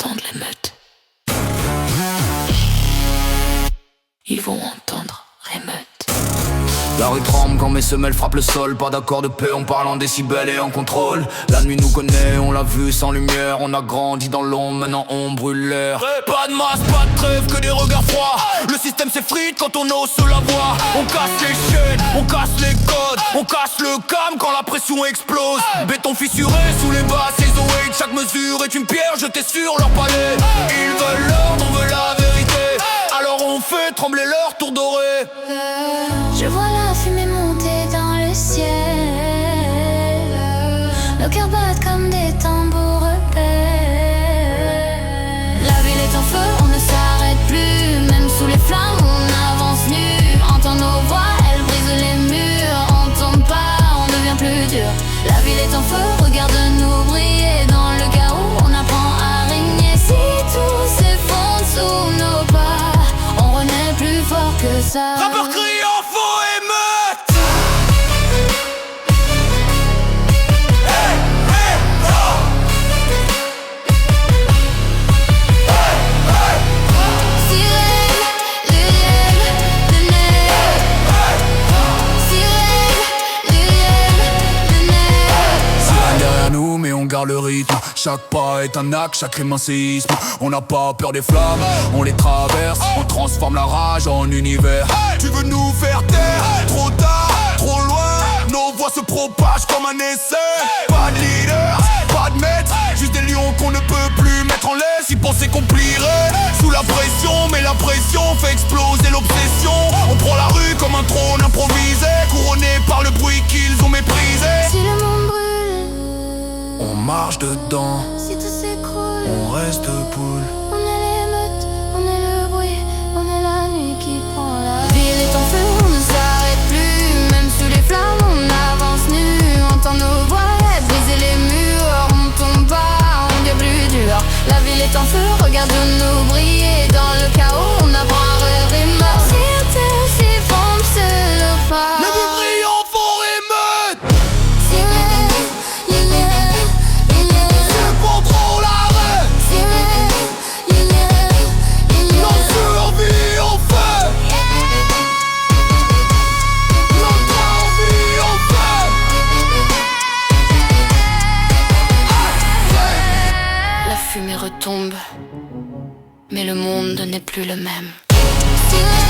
entendre l'émeute. Ils vont entendre l'émeute. La rue tremble quand mes semelles frappent le sol. Pas d'accord de paix, on parle en décibels et en contrôle. La nuit nous connaît, on l'a vu sans lumière. On a grandi dans l'ombre, maintenant on brûle l'air. Pas de masse, pas de trêve, que des regards froids. Le système s'effrite quand on ose se la voir. On casse les chaînes, on casse les codes. On casse le calme quand la pression explose. Béton fissuré sous les basses, les OH. Chaque mesure est une pierre jetée sur leur palais. Ils veulent l'ordre, on veut la vérité. Alors on fait trembler leur tour doré. Je vois la fumée monter dans le ciel. Nos cœurs battent comme des tambours rebelles. La ville est en feu, on ne s'arrête plus. Même sous les flammes, on avance nu. Entend nos voix, elles brisent les murs. On tombe pas, on devient plus dur. La ville est en feu, regarde-nous briller. Dans le chaos, on apprend à régner. Si tout s'effondre sous nos pas, on renaît plus fort que ça. Rappeur criant, faux émeute. Hey, hey, oh. Hey, hey. Sirène, lumière, de neige. Sirène, lumière, de neige. Sirène derrière nous, mais on garde le rythme. Chaque pas est un acte, chaque rime un séisme. On n'a pas peur des flammes, on les traverse. On transforme la rage en univers. Tu veux nous faire taire, trop tard, trop loin. Nos voix se propagent comme un essai. Pas de leader, pas de maître. Juste des lions qu'on ne peut plus mettre en laisse. Ils pensaient qu'on plierait sous la pression, mais la pression fait exploser l'obsession. On prend la rue comme un trône improvisé, couronné par le bruit qu'ils ont méprisé. Si le monde brûle, On marche dedans, si tout s'écroule, on reste debout. on est l'émeute, on est le bruit, on est la nuit qui prend la ville est en feu, on ne s'arrête plus. Même sous les flammes, on avance nu. Entend nos voix, briser les murs. On tombe pas, on devient plus dur. La ville est en feu, regarde-nous briller. Dans le chaos, on apprend à rire et mort. Si terre s'effondre, c'est le pas. Les plus brillants font émeute. Sirène, lumière, lumière. Ceux contrôlent l'arrêt. Sirène, lumière, lumière. Notre survie en feu. Notre envie en feu. La fumée retombe, mais le monde n'est plus le même. Sirène,